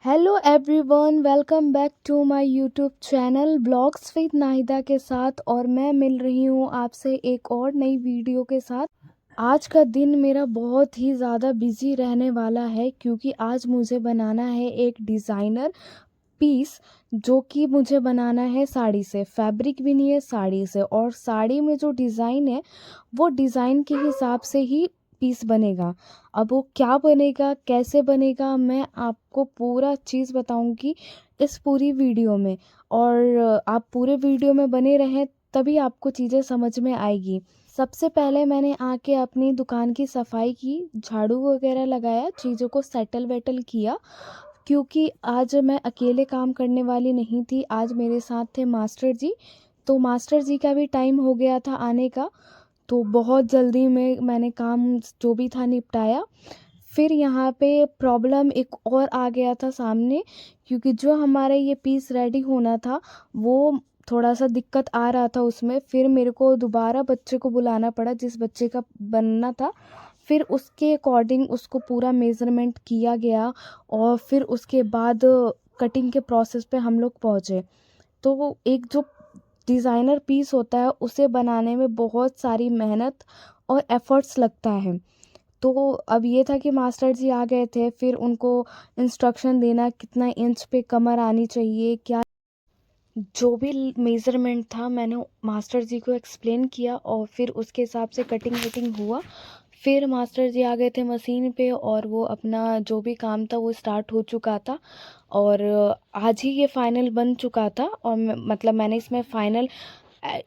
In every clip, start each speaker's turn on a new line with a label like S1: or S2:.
S1: Hello everyone, welcome back to my YouTube channel blogs with Nahida के साथ। और मैं मिल रही हूँ आपसे एक और नई वीडियो के साथ। आज का दिन मेरा बहुत ही ज़्यादा बिजी रहने वाला है क्योंकि आज मुझे बनाना है एक डिज़ाइनर पीस, जो कि मुझे बनाना है साड़ी से। फैब्रिक भी नहीं है, साड़ी से। और साड़ी में जो डिज़ाइन है वो डिज़ाइन के हिसाब से ही पीस बनेगा। अब वो क्या बनेगा, कैसे बनेगा, मैं आपको पूरा चीज़ बताऊंगी इस पूरी वीडियो में। और आप पूरे वीडियो में बने रहें तभी आपको चीज़ें समझ में आएगी। सबसे पहले मैंने आके अपनी दुकान की सफाई की, झाड़ू वगैरह लगाया, चीज़ों को सेटल वेटल किया, क्योंकि आज मैं अकेले काम करने वाली नहीं थी। आज मेरे साथ थे मास्टर जी। तो मास्टर जी का भी टाइम हो गया था आने का। तो बहुत जल्दी में मैंने काम जो भी था निपटाया। फिर यहाँ पे प्रॉब्लम एक और आ गया था सामने, क्योंकि जो हमारा ये पीस रेडी होना था वो थोड़ा सा दिक्कत आ रहा था उसमें। फिर मेरे को दोबारा बच्चे को बुलाना पड़ा जिस बच्चे का बनना था। फिर उसके अकॉर्डिंग उसको पूरा मेज़रमेंट किया गया और फिर उसके बाद कटिंग के प्रोसेस पे हम लोग पहुँचे। तो एक जो डिज़ाइनर पीस होता है उसे बनाने में बहुत सारी मेहनत और एफ़र्ट्स लगता है। तो अब ये था कि मास्टर जी आ गए थे, फिर उनको इंस्ट्रक्शन देना कितना इंच पे कमर आनी चाहिए, क्या जो भी मेज़रमेंट था मैंने मास्टर जी को एक्सप्लेन किया और फिर उसके हिसाब से कटिंग वटिंग हुआ। फिर मास्टर जी आ गए थे मशीन पे और वो अपना जो भी काम था वो स्टार्ट हो चुका था। और आज ही ये फाइनल बन चुका था। और मतलब मैंने इसमें फाइनल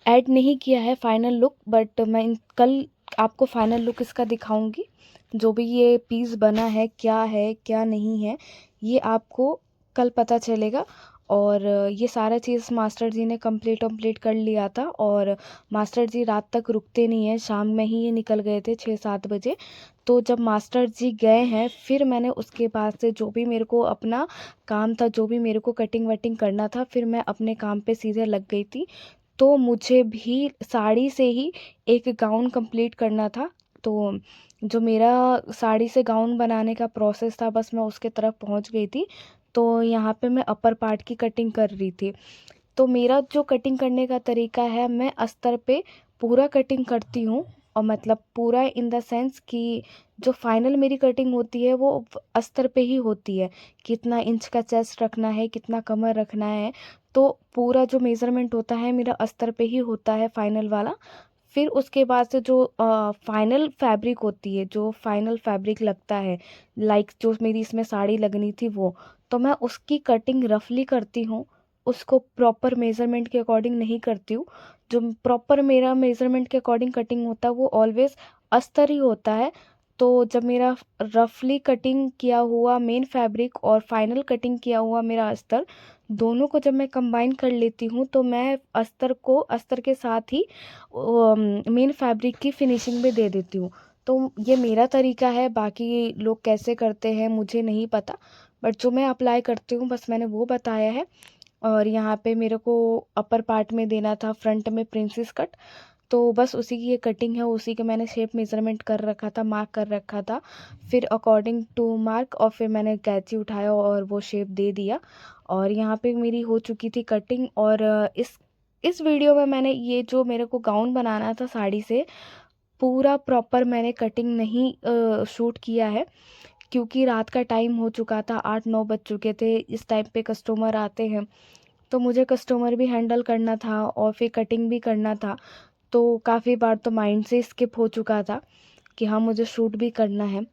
S1: ऐड नहीं किया है फाइनल लुक, बट मैं कल आपको फाइनल लुक इसका दिखाऊंगी। जो भी ये पीस बना है क्या नहीं है, ये आपको कल पता चलेगा। और ये सारा चीज़ मास्टर जी ने कंप्लीट कर लिया था। और मास्टर जी रात तक रुकते नहीं हैं, शाम में ही ये निकल गए थे 6-7 बजे। तो जब मास्टर जी गए हैं फिर मैंने उसके बाद से जो भी मेरे को अपना काम था, जो भी मेरे को कटिंग वटिंग करना था, फिर मैं अपने काम पे सीधे लग गई थी। तो मुझे भी साड़ी से ही एक गाउन कंप्लीट करना था। तो जो मेरा साड़ी से गाउन बनाने का प्रोसेस था बस मैं उसके तरफ पहुंच गई थी। तो यहाँ पे मैं अपर पार्ट की कटिंग कर रही थी। तो मेरा जो कटिंग करने का तरीका है, मैं अस्तर पे पूरा कटिंग करती हूँ। और मतलब पूरा इन द सेंस कि जो फाइनल मेरी कटिंग होती है वो अस्तर पे ही होती है। कितना इंच का चेस्ट रखना है, कितना कमर रखना है, तो पूरा जो मेज़रमेंट होता है मेरा अस्तर पे ही होता है फाइनल वाला। फिर उसके बाद से जो फाइनल फैब्रिक होती है, जो फाइनल फैब्रिक लगता है, लाइक जो मेरी इसमें साड़ी लगनी थी वो, तो मैं उसकी कटिंग रफली करती हूँ। उसको प्रॉपर मेज़रमेंट के अकॉर्डिंग नहीं करती हूँ। जो प्रॉपर मेरा मेज़रमेंट के अकॉर्डिंग कटिंग होता है वो ऑलवेज़ अस्तर ही होता है। तो जब मेरा रफली कटिंग किया हुआ मेन फैब्रिक और फाइनल कटिंग किया हुआ मेरा अस्तर, दोनों को जब मैं कंबाइन कर लेती हूँ तो मैं अस्तर को अस्तर के साथ ही मेन फैब्रिक की फिनिशिंग में दे देती हूँ। तो ये मेरा तरीका है, बाकी लोग कैसे करते हैं मुझे नहीं पता, बट जो मैं अप्लाई करती हूँ बस मैंने वो बताया है। और यहाँ पे मेरे को अपर पार्ट में देना था फ्रंट में प्रिंसेस कट। तो बस उसी की ये कटिंग है, उसी का मैंने शेप मेज़रमेंट कर रखा था, मार्क कर रखा था। फिर अकॉर्डिंग टू मार्क और फिर मैंने कैंची उठाया और वो शेप दे दिया। और यहाँ पे मेरी हो चुकी थी कटिंग। और इस वीडियो में मैंने ये जो मेरे को गाउन बनाना था साड़ी से, पूरा प्रॉपर मैंने कटिंग नहीं शूट किया है, क्योंकि रात का टाइम हो चुका था, 8-9 बज चुके थे। इस टाइम पे कस्टमर आते हैं तो मुझे कस्टमर भी हैंडल करना था और फिर कटिंग भी करना था। तो काफ़ी बार तो माइंड से स्किप हो चुका था कि हाँ मुझे शूट भी करना है।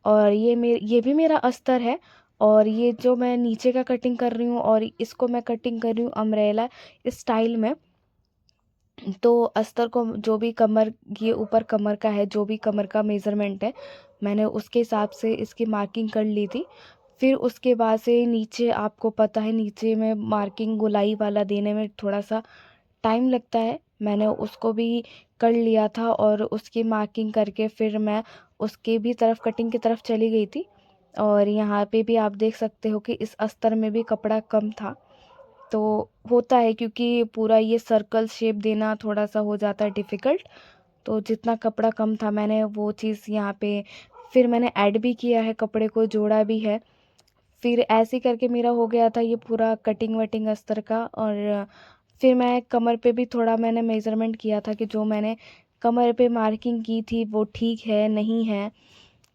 S1: और ये भी मेरा अस्तर है। और ये जो मैं नीचे का कटिंग कर रही हूँ और इसको मैं कटिंग कर रही हूँ अम्ब्रेला स्टाइल में। तो अस्तर को जो भी कमर, ये ऊपर कमर का है, जो भी कमर का मेज़रमेंट है मैंने उसके हिसाब से इसकी मार्किंग कर ली थी। फिर उसके बाद से नीचे, आपको पता है नीचे में मार्किंग गोलाई वाला देने में थोड़ा सा टाइम लगता है, मैंने उसको भी कर लिया था। और उसकी मार्किंग करके फिर मैं उसके भी तरफ कटिंग की तरफ चली गई थी। और यहाँ पे भी आप देख सकते हो कि इस अस्तर में भी कपड़ा कम था। तो होता है क्योंकि पूरा ये सर्कल शेप देना थोड़ा सा हो जाता है डिफ़िकल्ट। तो जितना कपड़ा कम था मैंने वो चीज़ यहाँ पे फिर मैंने ऐड भी किया है, कपड़े को जोड़ा भी है। फिर ऐसे करके मेरा हो गया था ये पूरा कटिंग वटिंग अस्तर का। और फिर मैं कमर पे भी थोड़ा मैंने मेज़रमेंट किया था कि जो मैंने कमर पे मार्किंग की थी वो ठीक है नहीं है,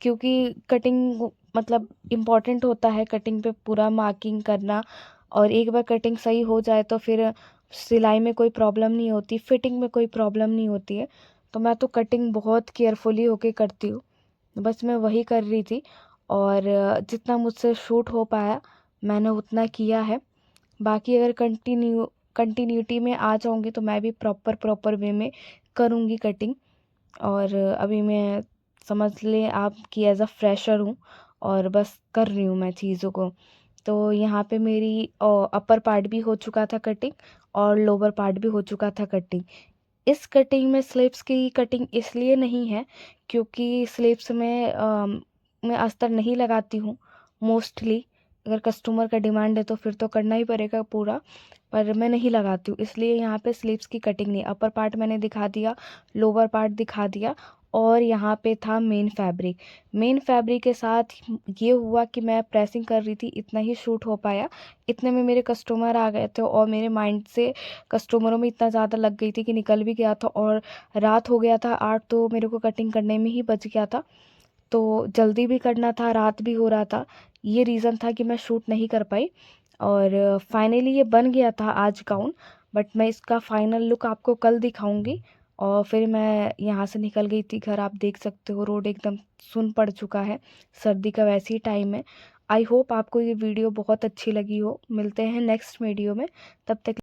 S1: क्योंकि कटिंग मतलब इम्पॉर्टेंट होता है कटिंग पे पूरा मार्किंग करना। और एक बार कटिंग सही हो जाए तो फिर सिलाई में कोई प्रॉब्लम नहीं होती, फिटिंग में कोई प्रॉब्लम नहीं होती है। तो मैं तो कटिंग बहुत केयरफुली होके करती हूँ, बस मैं वही कर रही थी। और जितना मुझसे शूट हो पाया मैंने उतना किया है। बाकी अगर कंटिन्यूटी में आ जाऊँगी तो मैं भी प्रॉपर वे में करूँगी कटिंग। और अभी मैं समझ लें आप कि एज़ अ फ्रेशर हूँ और बस कर रही हूँ मैं चीज़ों को। तो यहाँ पे मेरी अपर पार्ट भी हो चुका था कटिंग और लोअर पार्ट भी हो चुका था कटिंग। इस कटिंग में स्लीव्स की कटिंग इसलिए नहीं है क्योंकि स्लीव्स में मैं अस्तर नहीं लगाती हूँ मोस्टली। अगर कस्टमर का डिमांड है तो फिर तो करना ही पड़ेगा पूरा, पर मैं नहीं लगाती हूँ, इसलिए यहाँ पे स्लीव्स की कटिंग नहीं। अपर पार्ट मैंने दिखा दिया, लोअर पार्ट दिखा दिया। और यहाँ पे था मेन फैब्रिक के साथ ये हुआ कि मैं प्रेसिंग कर रही थी, इतना ही शूट हो पाया। इतने में मेरे कस्टमर आ गए थे और मेरे माइंड से कस्टमरों में इतना ज़्यादा लग गई थी कि निकल भी गया था। और रात हो गया था 8, तो मेरे को कटिंग करने में ही बच गया था। तो जल्दी भी करना था, रात भी हो रहा था, ये रीज़न था कि मैं शूट नहीं कर पाई। और फाइनली ये बन गया था आज गाउन, बट मैं इसका फाइनल लुक आपको कल दिखाऊंगी। और फिर मैं यहाँ से निकल गई थी घर, आप देख सकते हो रोड एकदम सुन पड़ चुका है, सर्दी का वैसे ही टाइम है। आई होप आपको ये वीडियो बहुत अच्छी लगी हो। मिलते हैं नेक्स्ट वीडियो में, तब तक